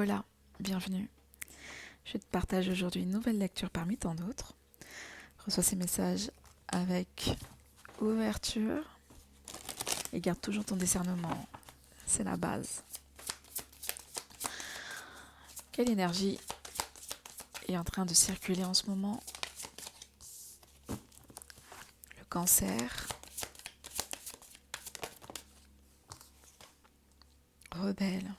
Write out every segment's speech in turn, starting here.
Hola, bienvenue. Je te partage aujourd'hui une nouvelle lecture parmi tant d'autres. Reçois ces messages avec ouverture et garde toujours ton discernement. C'est la base. Quelle énergie est en train de circuler en ce moment? Le cancer, rebelle.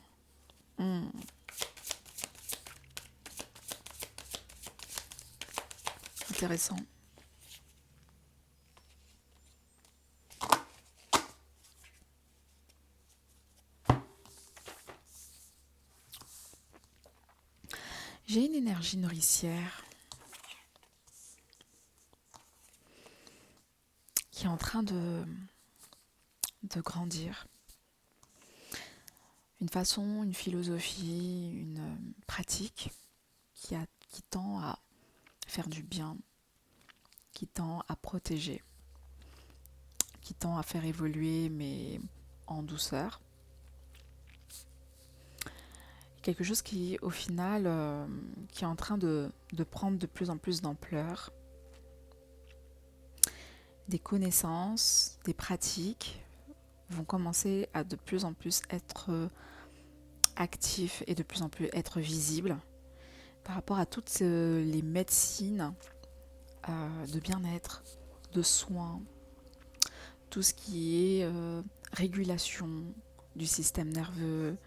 Intéressant. J'ai une énergie nourricière qui est en train de grandir. Une façon, une philosophie, une pratique qui tend à faire du bien, qui tend à protéger, qui tend à faire évoluer, mais en douceur. Quelque chose qui, au final, qui est en train de prendre de plus en plus d'ampleur. Des connaissances, des pratiques vont commencer à de plus en plus être actifs et de plus en plus être visibles par rapport à toutes les médecines de bien-être, de soins, tout ce qui est régulation du système nerveux,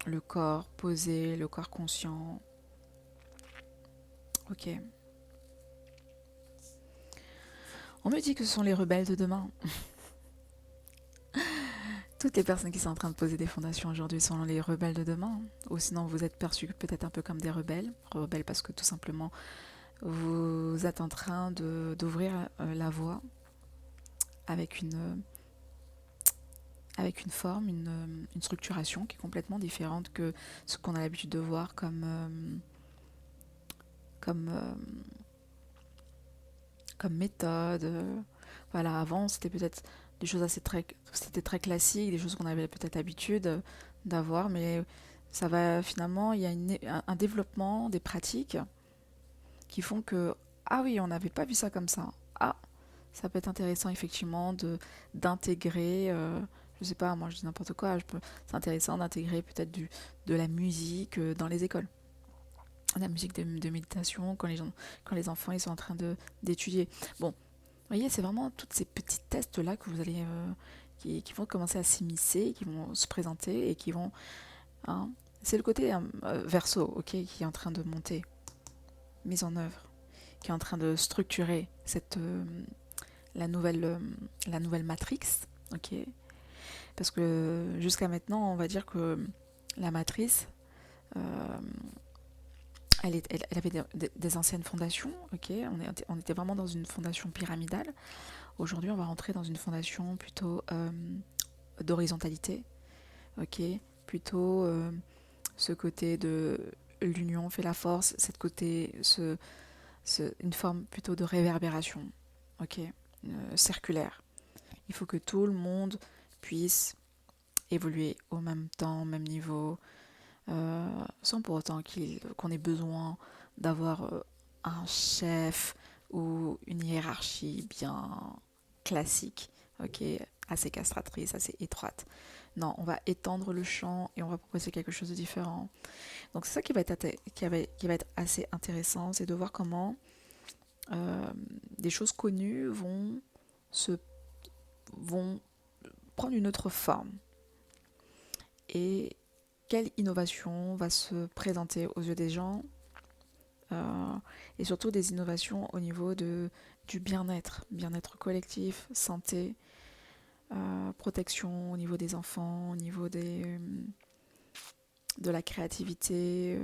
le corps posé, le corps conscient. Ok. On me dit que ce sont les rebelles de demain. Toutes les personnes qui sont en train de poser des fondations aujourd'hui sont les rebelles de demain. Ou sinon vous êtes perçus peut-être un peu comme des rebelles. Rebelles parce que tout simplement vous êtes en train d'ouvrir la voie avec une forme, une structuration qui est complètement différente que ce qu'on a l'habitude de voir comme méthode. Voilà, avant c'était peut-être des choses c'était très classique, des choses qu'on avait peut-être l'habitude d'avoir, mais ça va finalement, il y a un développement des pratiques qui font que, ah oui, on n'avait pas vu ça comme ça. Ah, ça peut être intéressant effectivement d'intégrer, je sais pas, moi je dis n'importe quoi, c'est intéressant d'intégrer peut-être de la musique dans les écoles. La musique de méditation quand les enfants ils sont en train d'étudier. Bon, vous voyez, c'est vraiment tous ces petits tests-là que vous allez, qui vont commencer à s'immiscer, qui vont se présenter et qui vont... hein, c'est le côté verso, ok, qui est en train de monter, mise en œuvre, qui est en train de structurer la nouvelle matrix, ok. Parce que jusqu'à maintenant, on va dire que la matrice, euh, elle avait des anciennes fondations, ok. On était vraiment dans une fondation pyramidale. Aujourd'hui, on va rentrer dans une fondation plutôt d'horizontalité, ok, plutôt ce côté de l'union fait la force, une forme plutôt de réverbération, ok, circulaire. Il faut que tout le monde puisse évoluer au même temps, au même niveau, sans pour autant qu'on ait besoin d'avoir un chef ou une hiérarchie bien classique, ok, assez castratrice, assez étroite. Non, on va étendre le champ et on va proposer quelque chose de différent. Donc c'est ça qui va être assez intéressant, c'est de voir comment des choses connues se, vont prendre une autre forme. Et quelle innovation va se présenter aux yeux des gens et surtout des innovations au niveau du bien-être collectif, santé, protection au niveau des enfants, au niveau de la créativité,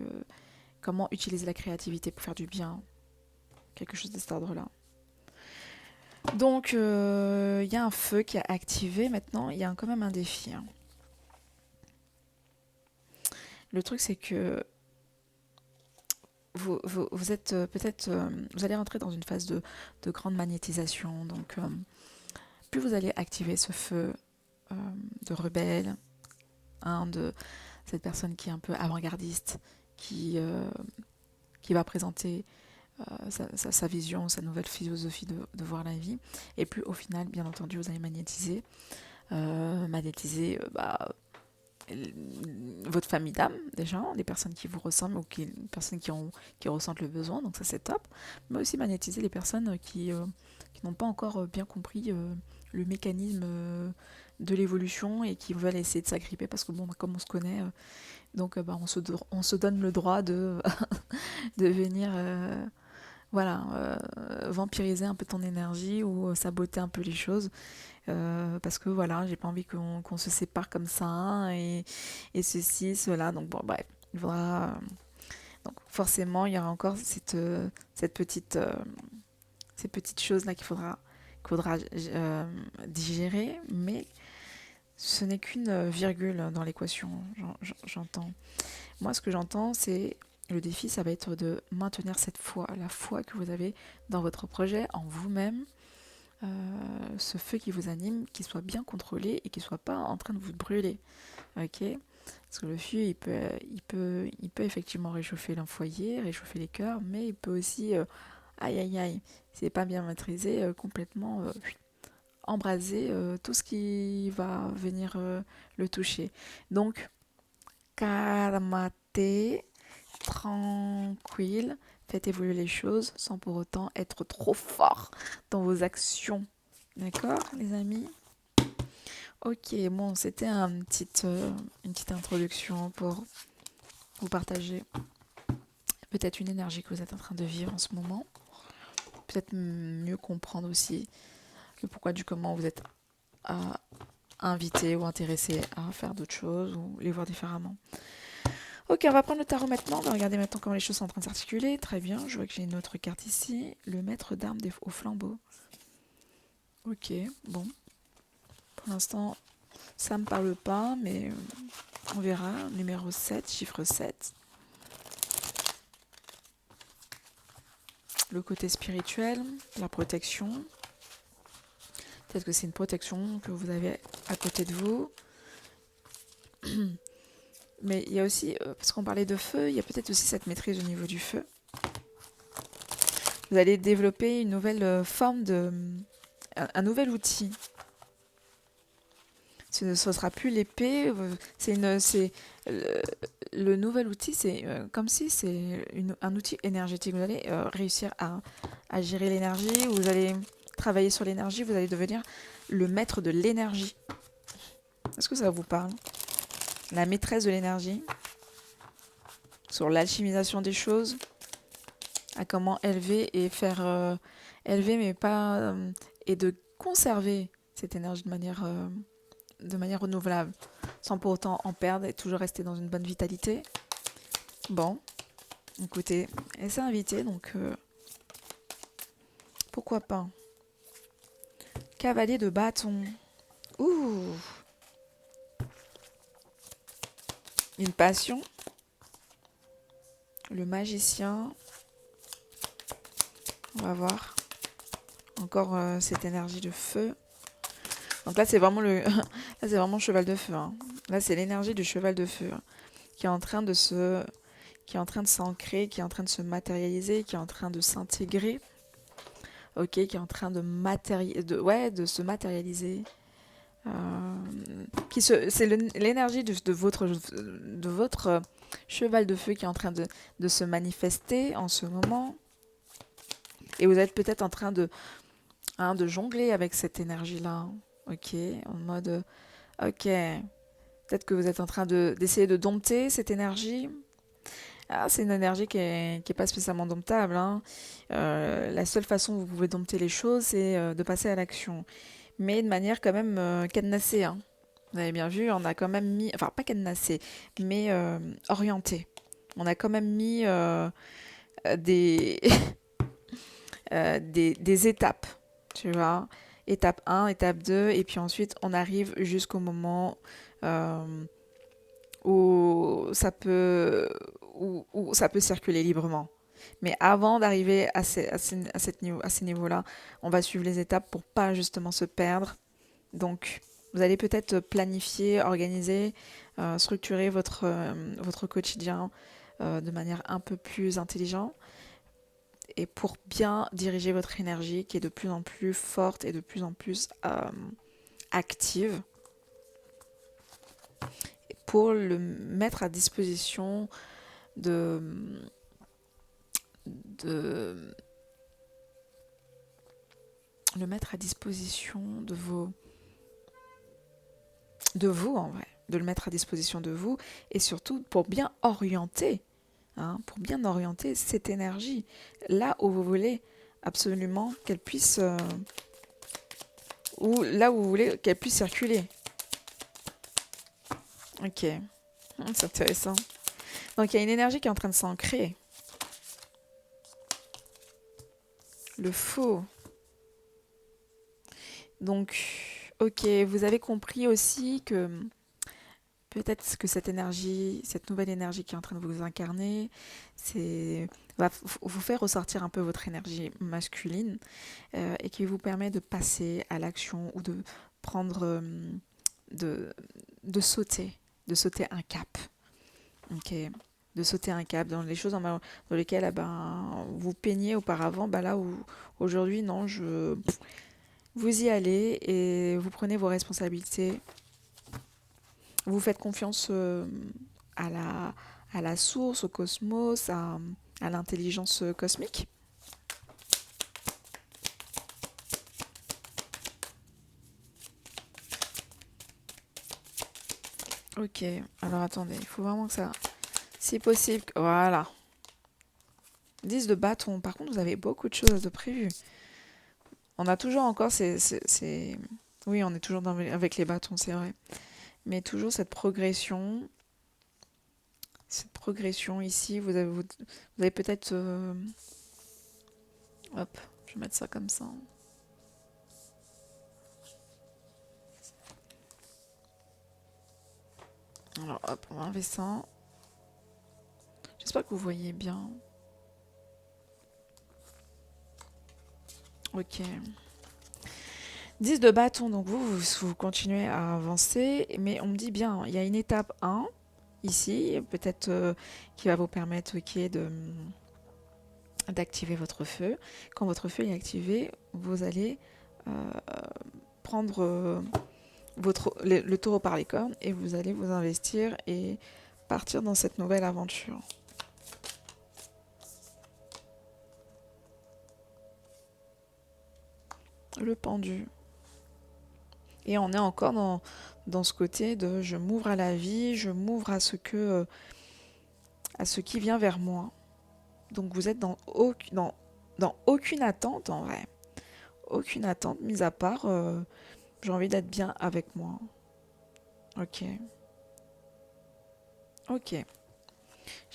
comment utiliser la créativité pour faire du bien, quelque chose de cet ordre-là. Donc, il y a un feu qui a activé maintenant, il y a quand même un défi. Hein. Le truc, c'est que vous êtes peut-être, vous allez rentrer dans une phase de grande magnétisation. Donc, plus vous allez activer ce feu de rebelle, hein, cette personne qui est un peu avant-gardiste, qui, euh, qui va présenter sa vision, sa nouvelle philosophie de voir la vie. Et puis au final, bien entendu, vous allez magnétiser votre famille d'âme, déjà, des personnes qui vous ressemblent ou des personnes qui ressentent le besoin, donc ça c'est top. Mais aussi magnétiser les personnes qui n'ont pas encore bien compris le mécanisme de l'évolution et qui veulent essayer de s'agripper parce que bon, comme on se connaît, on se donne le droit de venir vampiriser un peu ton énergie ou saboter un peu les choses. Parce que voilà, j'ai pas envie qu'on se sépare comme ça et ceci, cela. Donc bon, bref, il faudra. Donc forcément, il y aura encore cette petite, ces petites choses-là qu'il faudra digérer, mais ce n'est qu'une virgule dans l'équation, j'entends. Moi, ce que j'entends, c'est le défi, ça va être de maintenir cette foi, la foi que vous avez dans votre projet, en vous-même, ce feu qui vous anime, qui soit bien contrôlé et qui soit pas en train de vous brûler. Ok? Parce que le feu, il peut effectivement réchauffer le foyer, réchauffer les cœurs, mais il peut aussi, aïe aïe aïe, si c'est pas bien maîtrisé, complètement embraser tout ce qui va venir le toucher. Donc, calmate, tranquille, faites évoluer les choses sans pour autant être trop fort dans vos actions. D'accord, les amis? Ok, bon, c'était une petite introduction pour vous partager peut-être une énergie que vous êtes en train de vivre en ce moment. Peut-être mieux comprendre aussi le pourquoi du comment vous êtes invité ou intéressé à faire d'autres choses ou les voir différemment. Ok, on va prendre le tarot maintenant. On va regarder maintenant comment les choses sont en train de s'articuler. Très bien, je vois que j'ai une autre carte ici. Le maître d'armes au flambeau. Ok, bon. Pour l'instant, ça me parle pas, mais on verra. Numéro 7, chiffre 7. Le côté spirituel, la protection. Peut-être que c'est une protection que vous avez à côté de vous. Mais il y a aussi, parce qu'on parlait de feu, il y a peut-être aussi cette maîtrise au niveau du feu. Vous allez développer une nouvelle forme un nouvel outil. Ce ne sera plus l'épée, le nouvel outil, c'est comme si c'est un outil énergétique. Vous allez réussir à gérer l'énergie, vous allez travailler sur l'énergie, vous allez devenir le maître de l'énergie. Est-ce que ça vous parle? La maîtresse de l'énergie, sur l'alchimisation des choses, à comment élever et faire élever, mais pas et de conserver cette énergie de manière renouvelable, sans pour autant en perdre et toujours rester dans une bonne vitalité. Bon, écoutez, elle s'est invitée, donc pourquoi pas. Cavalier de bâton. Ouh, une passion. Le magicien. On va voir. Encore cette énergie de feu. Donc là, c'est vraiment là, c'est vraiment le cheval de feu. Hein. Là, c'est l'énergie du cheval de feu qui est en train de s'ancrer, qui est en train de se matérialiser, qui est en train de s'intégrer. Ok, qui est en train de se matérialiser. C'est l'énergie de votre cheval de feu qui est en train de se manifester en ce moment. Et vous êtes peut-être en train de jongler avec cette énergie-là. Ok, en mode, ok, peut-être que vous êtes en train d'essayer de dompter cette énergie. Ah, c'est une énergie qui est pas spécialement domptable. Hein. La seule façon où vous pouvez dompter les choses, c'est de passer à l'action. Mais de manière quand même cadenassée. Hein. Vous avez bien vu, on a quand même mis, enfin pas cadenassé, mais orienté. On a quand même mis des, des étapes, tu vois. Étape 1, étape 2, et puis ensuite on arrive jusqu'au moment où ça peut, où ça peut circuler librement. Mais avant d'arriver à ces niveaux-là, on va suivre les étapes pour pas justement se perdre. Donc, Vous allez peut-être planifier, organiser, structurer votre quotidien de manière un peu plus intelligente et pour bien diriger votre énergie qui est de plus en plus forte et de plus en plus active pour le mettre à disposition de, de le mettre à disposition de vous en vrai, de le mettre à disposition de vous et surtout pour bien orienter, hein, pour bien orienter cette énergie là où vous voulez absolument qu'elle puisse, ou là où vous voulez qu'elle puisse circuler. Ok, c'est intéressant. Donc il y a une énergie qui est en train de s'ancrer. Le faux. Donc, ok, vous avez compris aussi que peut-être que cette énergie, cette nouvelle énergie qui est en train de vous incarner, va vous faire ressortir un peu votre énergie masculine et qui vous permet de passer à l'action ou de prendre, de, de sauter un cap. Ok, de sauter un cap dans les choses dans lesquelles vous peignez auparavant, là où aujourd'hui, non, vous y allez et vous prenez vos responsabilités. Vous faites confiance à la source, au cosmos, à l'intelligence cosmique. Ok, alors attendez, il faut vraiment que ça... Si possible, voilà. 10 de bâton, par contre vous avez beaucoup de choses de prévues. On a toujours encore Oui, on est toujours avec les bâtons, c'est vrai. Mais toujours cette progression ici, vous avez peut-être... Hop, je vais mettre ça comme ça. Alors hop, on va enlever ça. J'espère que vous voyez bien. Ok. 10 de bâton, donc vous continuez à avancer, mais on me dit bien, il y a une étape 1 ici, peut-être qui va vous permettre d'activer votre feu. Quand votre feu est activé, vous allez prendre le taureau par les cornes et vous allez vous investir et partir dans cette nouvelle aventure. Le pendu. Et on est encore dans ce côté de je m'ouvre à la vie, je m'ouvre à ce qui vient vers moi. Donc vous êtes dans aucune attente en vrai. Aucune attente, mis à part j'ai envie d'être bien avec moi. Ok. Ok. J'ai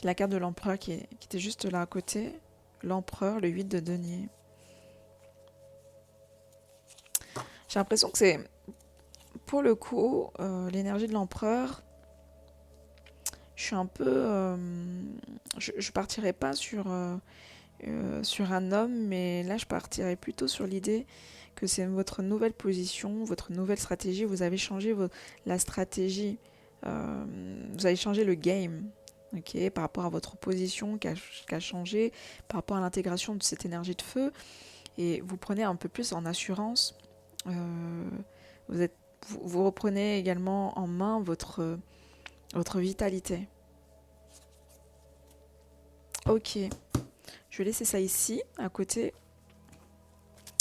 la carte de l'empereur qui était juste là à côté. L'empereur, le 8 de denier. J'ai l'impression que c'est, pour le coup, l'énergie de l'empereur. Je suis un peu... je partirais pas sur un homme, mais là, je partirais plutôt sur l'idée que c'est votre nouvelle position, votre nouvelle stratégie. Vous avez changé la stratégie. Vous avez changé le game. Ok, par rapport à votre position qui a changé, par rapport à l'intégration de cette énergie de feu. Et vous prenez un peu plus en assurance. Vous reprenez également en main votre vitalité. Ok, je vais laisser ça ici, à côté.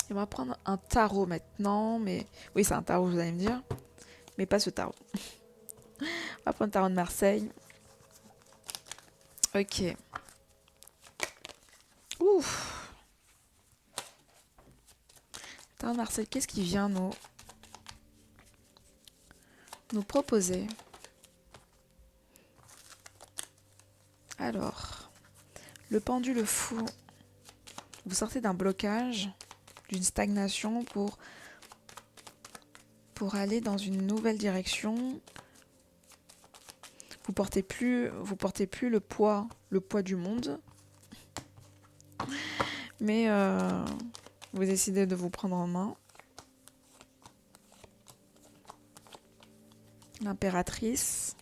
Et on va prendre un tarot maintenant, mais... Oui, c'est un tarot, vous allez me dire. Mais pas ce tarot. On va prendre le tarot de Marseille. Ok. Ouf. Tarot de Marseille, qu'est-ce qui vient nous proposer? Alors, le pendule fou. Vous sortez d'un blocage, d'une stagnation pour aller dans une nouvelle direction. Vous portez plus le poids du monde, mais vous décidez de vous prendre en main. l'impératrice,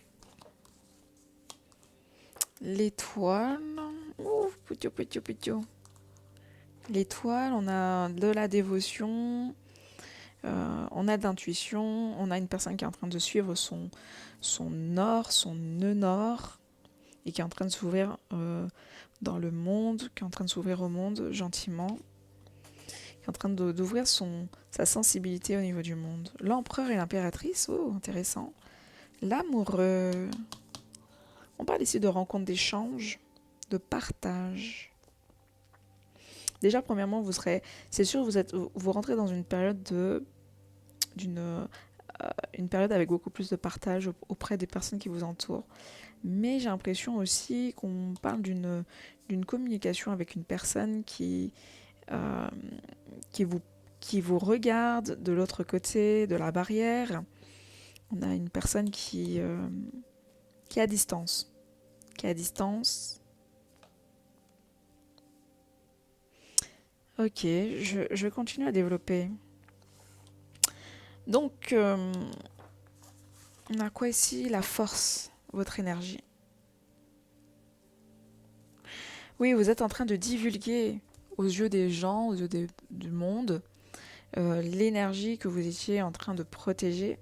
l'étoile. Ouh, poutio, poutio, poutio. L'étoile, on a de la dévotion, on a de l'intuition, on a une personne qui est en train de suivre son nord, son nœud nord, et qui est en train de s'ouvrir dans le monde, qui est en train de s'ouvrir au monde gentiment, qui est en train d'ouvrir sa sensibilité au niveau du monde. L'empereur et l'impératrice, oh, intéressant. L'amoureux. On parle ici de rencontre, d'échange, de partage. Déjà, premièrement, c'est sûr, vous rentrez dans une période une période avec beaucoup plus de partage auprès des personnes qui vous entourent. Mais j'ai l'impression aussi qu'on parle d'une communication avec une personne euh, qui vous regarde de l'autre côté de la barrière. On a une personne qui est à distance. Qui est à distance. Ok, je continue à développer. Donc, on a quoi ici? La force, votre énergie. Oui, vous êtes en train de divulguer aux yeux des gens, aux yeux du monde, l'énergie que vous étiez en train de protéger,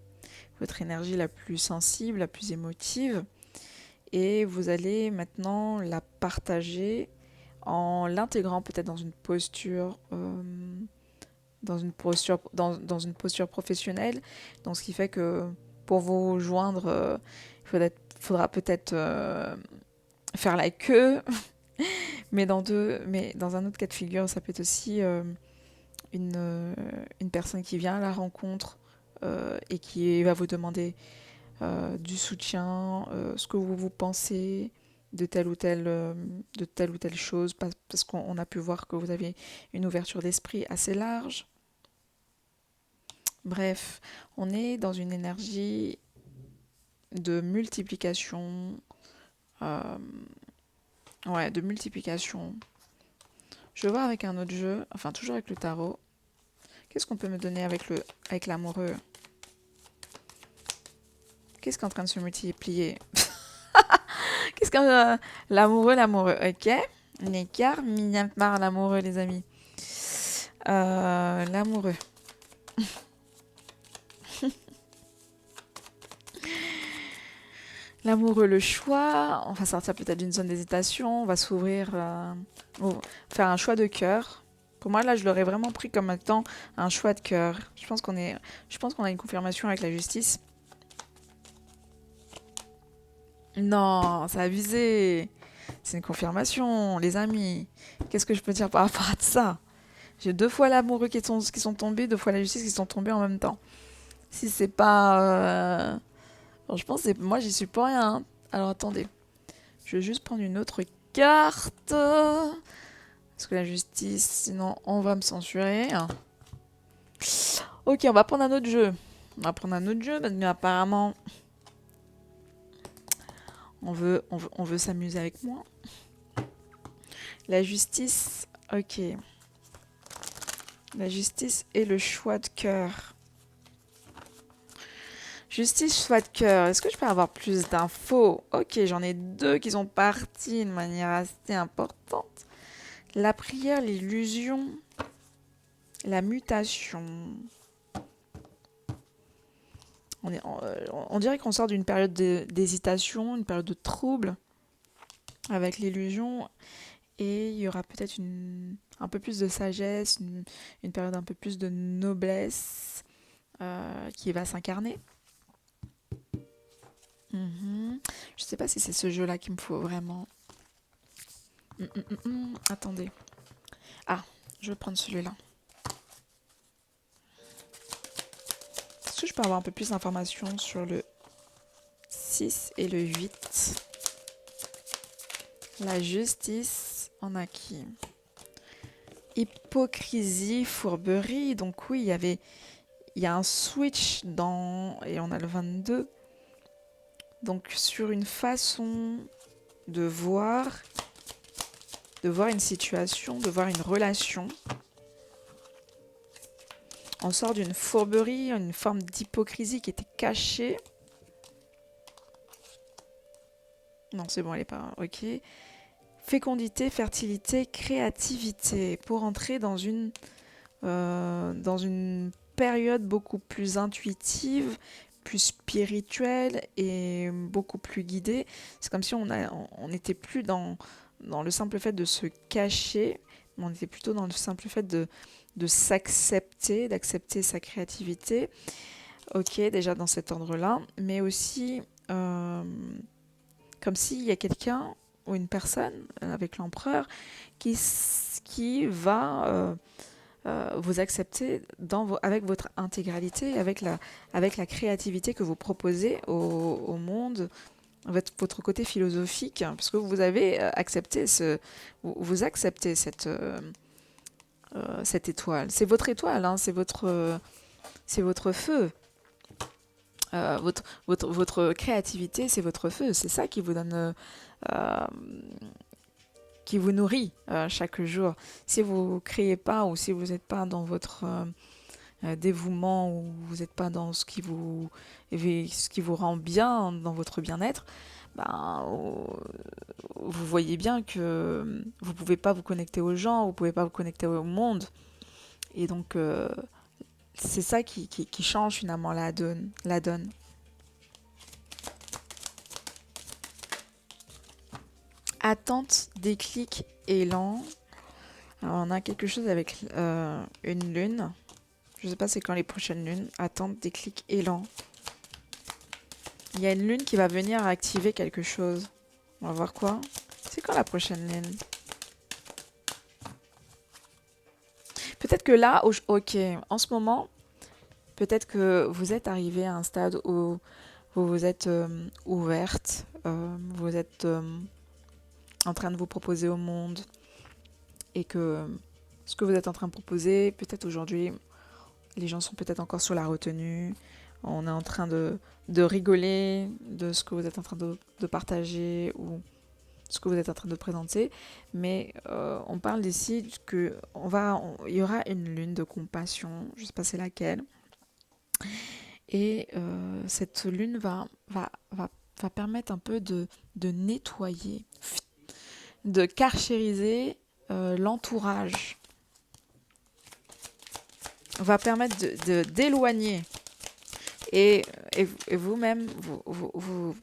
votre énergie la plus sensible, la plus émotive, et vous allez maintenant la partager en l'intégrant peut-être dans une posture dans une posture professionnelle. Donc, ce qui fait que pour vous joindre, faudra peut-être faire la queue. mais dans un autre cas de figure, ça peut être aussi une personne qui vient à la rencontre et qui va vous demander du soutien, ce que vous pensez de telle ou telle chose, parce qu'on a pu voir que vous avez une ouverture d'esprit assez large. Bref, on est dans une énergie de multiplication. De multiplication. Je vais voir avec un autre jeu, enfin toujours avec le tarot. Qu'est-ce qu'on peut me donner avec l'amoureux? Qu'est-ce qui est en train de se multiplier? Qu'est-ce que l'amoureux, ok. L'écart, Myanmar, l'amoureux, les amis. L'amoureux. L'amoureux, le choix. On va sortir peut-être d'une zone d'hésitation. On va s'ouvrir. Faire un choix de cœur. Pour moi, là, je l'aurais vraiment pris comme étant un choix de cœur. Je pense qu'on a une confirmation avec la justice. Non, c'est abusé. C'est une confirmation, les amis. Qu'est-ce que je peux dire par rapport à ça? J'ai 2 fois l'amoureux qui sont tombés, 2 fois la justice qui sont tombés en même temps. Si c'est pas... Bon, je pense que moi, j'y suis pour rien. Hein. Alors, attendez. Je vais juste prendre une autre carte. Parce que la justice, sinon, on va me censurer. Ok, on va prendre un autre jeu. Parce que apparemment... On veut s'amuser avec moi. La justice, ok. La justice et le choix de cœur. Justice, choix de cœur. Est-ce que je peux avoir plus d'infos? Ok, j'en ai 2 qui sont partis de manière assez importante. La prière, l'illusion, la mutation. On dirait qu'on sort d'une période d'hésitation, une période de trouble avec l'illusion. Et il y aura peut-être un peu plus de sagesse, une période un peu plus de noblesse qui va s'incarner. Je ne sais pas si c'est ce jeu-là qu'il me faut vraiment. Attendez. Ah, je vais prendre celui-là. Est-ce que je peux avoir un peu plus d'informations sur le 6 et le 8? La justice, on a qui? Hypocrisie, fourberie. Donc oui, il y a un switch et on a le 22. Donc sur une façon de voir une situation, de voir une relation. On sort d'une fourberie, une forme d'hypocrisie qui était cachée. Non, c'est bon, elle est pas... Ok. Fécondité, fertilité, créativité. Pour entrer dans une période beaucoup plus intuitive, plus spirituelle et beaucoup plus guidée. C'est comme si on n'était plus dans le simple fait de se cacher, mais on était plutôt dans le simple fait de s'accepter, d'accepter sa créativité. Ok, déjà dans cet ordre-là, mais aussi euh, comme s'il y a quelqu'un ou une personne avec l'empereur qui va vous accepter avec votre intégralité, avec la créativité que vous proposez au monde, votre côté philosophique, hein, parce que vous avez accepté vous acceptez cette étoile. C'est votre étoile, hein, c'est votre feu. Votre créativité, c'est votre feu. C'est ça qui vous donne, euh, qui vous nourrit chaque jour. Si vous ne créez pas ou si vous n'êtes pas dans votre dévouement ou vous n'êtes pas dans ce qui vous rend bien, dans votre bien-être, ben, vous voyez bien que vous ne pouvez pas vous connecter aux gens, vous ne pouvez pas vous connecter au monde. Et donc, c'est ça qui change finalement la donne. Attente, déclic, élan. Alors, on a quelque chose avec une lune. Je ne sais pas c'est quand les prochaines lunes. Attente, déclic, élan. Il y a une lune qui va venir activer quelque chose. On va voir quoi. C'est quand la prochaine lune? Peut-être que là, ok, en ce moment, peut-être que vous êtes arrivé à un stade où vous vous êtes ouverte, vous êtes en train de vous proposer au monde et que ce que vous êtes en train de proposer, peut-être aujourd'hui, les gens sont peut-être encore sur la retenue. On est en train de rigoler de ce que vous êtes en train de partager ou ce que vous êtes en train de présenter. Mais on parle ici qu'il y aura une lune de compassion, je ne sais pas c'est laquelle. Et cette lune va permettre un peu de nettoyer, de carchériser l'entourage. Va permettre d'éloigner. Et vous-même, vous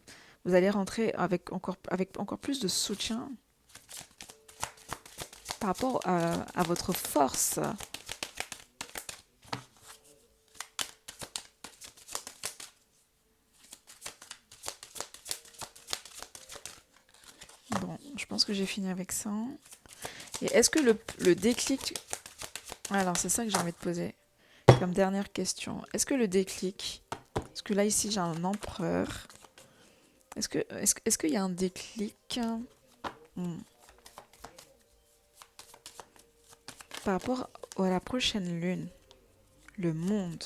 allez rentrer avec encore plus de soutien par rapport à votre force. Bon, je pense que j'ai fini avec ça. Et est-ce que le déclic... Alors, c'est ça que j'ai envie de poser comme dernière question. Est-ce que le déclic... Parce que là, ici, j'ai un empereur. Est-ce qu'il y a un déclic par rapport à la prochaine lune, le monde,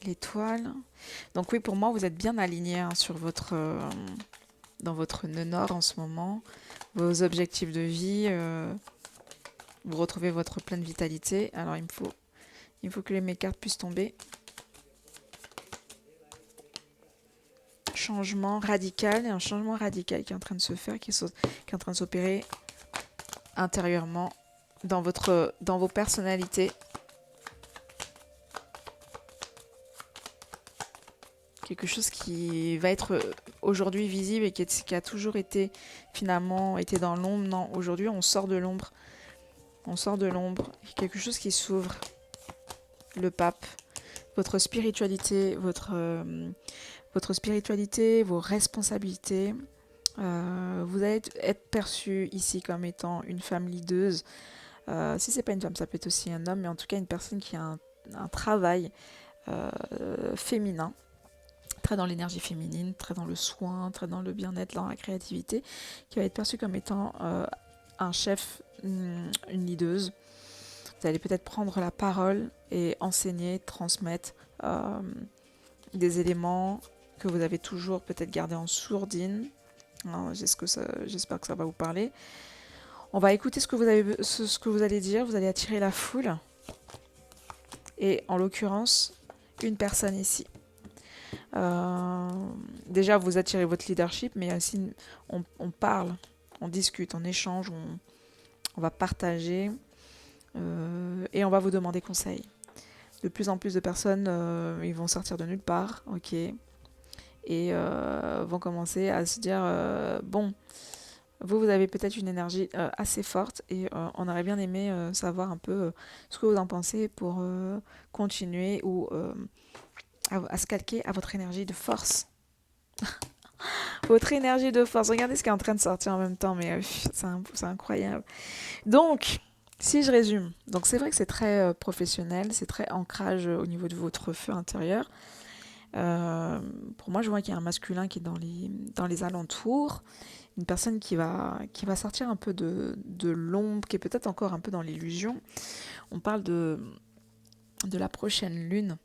l'étoile. Donc oui, pour moi, vous êtes bien aligné hein, sur dans votre nœud nord en ce moment. Vos objectifs de vie, vous retrouvez votre pleine vitalité. Alors il faut que mes cartes puissent tomber. Changement radical, un changement radical qui est en train de se faire, qui est en train de s'opérer intérieurement dans vos personnalités. Quelque chose qui va être aujourd'hui visible et qui a toujours été finalement été dans l'ombre. Non, aujourd'hui on sort de l'ombre. On sort de l'ombre. Quelque chose qui s'ouvre. Le pape. Votre spiritualité, votre spiritualité, vos responsabilités. Vous allez être perçu ici comme étant une femme leaduse. Si c'est pas une femme, ça peut être aussi un homme, mais en tout cas une personne qui a un travail féminin, très dans l'énergie féminine, très dans le soin, très dans le bien-être, dans la créativité, qui va être perçue comme étant un chef, une leaduse. Vous allez peut-être prendre la parole et enseigner, transmettre des éléments que vous avez toujours peut-être gardés en sourdine. J'espère que ça va vous parler. On va écouter ce que vous allez dire. Vous allez attirer la foule. Et en l'occurrence, une personne ici. Euh, Déjà, vous attirez votre leadership, mais aussi on parle, on discute, on échange, on va partager et on va vous demander conseil. De plus en plus de personnes, ils vont sortir de nulle part, ok, et vont commencer à se dire, bon, vous avez peut-être une énergie assez forte et on aurait bien aimé savoir un peu ce que vous en pensez pour continuer ou à se calquer à votre énergie de force. Votre énergie de force. Regardez ce qui est en train de sortir en même temps, mais c'est incroyable. Donc, si je résume, donc c'est vrai que c'est très professionnel, c'est très ancrage au niveau de votre feu intérieur. Euh, pour moi, je vois qu'il y a un masculin qui est dans les alentours, une personne qui va sortir un peu de l'ombre, qui est peut-être encore un peu dans l'illusion. On parle de la prochaine lune.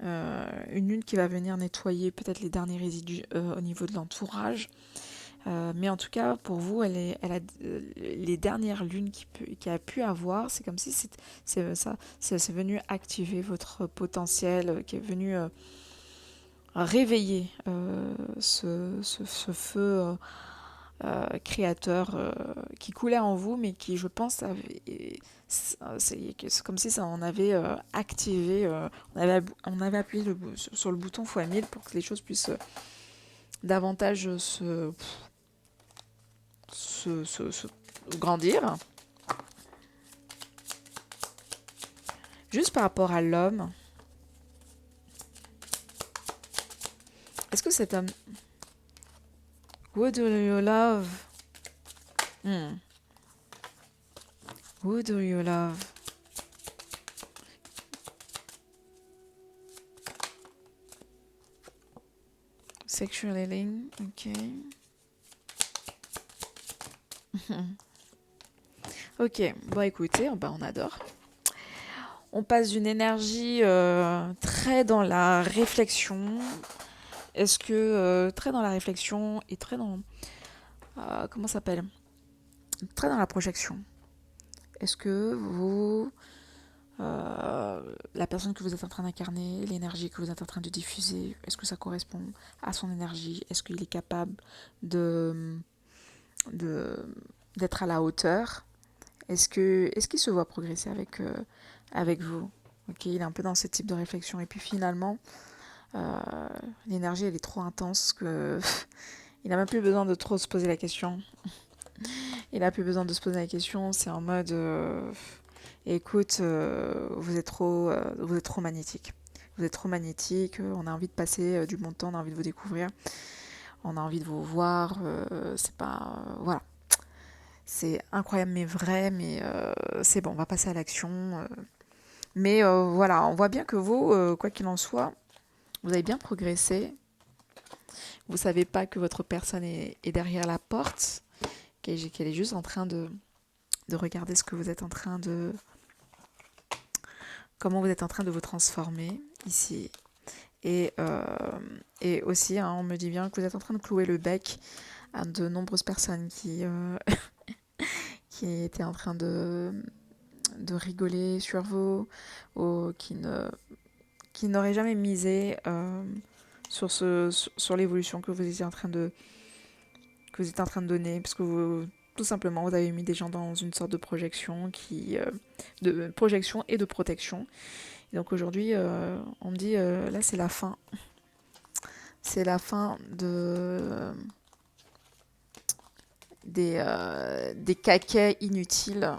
Une lune qui va venir nettoyer peut-être les derniers résidus au niveau de l'entourage. Mais en tout cas, pour vous, elle a les dernières lunes qu'il a pu avoir, c'est comme si c'est venu activer votre potentiel, qui est venu réveiller ce feu créateur qui coulait en vous, mais qui, je pense, c'est comme si ça en avait activé, on avait appuyé sur le bouton x 1000 pour que les choses puissent davantage se grandir. Juste par rapport à l'homme, est-ce que cet homme... Who do you love? Who do you love? Sexual healing, ok. Ok, bon écoutez, on adore. On passe d'une énergie très dans la réflexion. Est-ce que très dans la réflexion et très dans... comment ça s'appelle? Très dans la projection. Est-ce que vous... la personne que vous êtes en train d'incarner, l'énergie que vous êtes en train de diffuser, est-ce que ça correspond à son énergie? Est-ce qu'il est capable de, de, d'être à la hauteur? Est-ce qu'il se voit progresser avec vous? Ok, il est un peu dans ce type de réflexion. Et puis finalement, l'énergie, elle est trop intense que il n'a même plus besoin de trop se poser la question. Il n'a plus besoin de se poser la question. C'est en mode, écoute, vous êtes trop magnétique. Vous êtes trop magnétique. On a envie de passer du bon temps. On a envie de vous découvrir. On a envie de vous voir. C'est pas, voilà. C'est incroyable mais vrai. Mais c'est bon. On va passer à l'action. Mais voilà, on voit bien que vous, quoi qu'il en soit, vous avez bien progressé. Vous savez pas que votre personne est derrière la porte, qu'elle est juste en train de regarder ce que vous êtes en train de... Comment vous êtes en train de vous transformer ici. Et aussi, hein, on me dit bien que vous êtes en train de clouer le bec à de nombreuses personnes qui étaient en train de rigoler sur vous ou qui n'auraient jamais misé sur l'évolution que vous êtes en train de donner, parce que tout simplement, vous avez mis des gens dans une sorte de projection de projection et de protection. Et donc aujourd'hui, on me dit, là c'est la fin. C'est la fin des caquets inutiles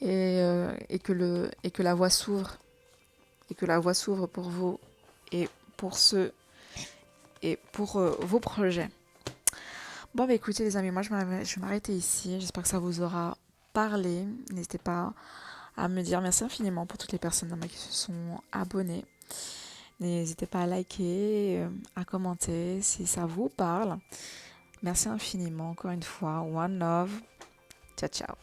et que la voie s'ouvre. Et que la voie s'ouvre pour vous et pour vos projets. Bon, bah écoutez les amis, moi je vais m'arrêter ici. J'espère que ça vous aura parlé. N'hésitez pas à me dire merci infiniment pour toutes les personnes qui se sont abonnées. N'hésitez pas à liker, à commenter si ça vous parle. Merci infiniment, encore une fois. One love. Ciao, ciao.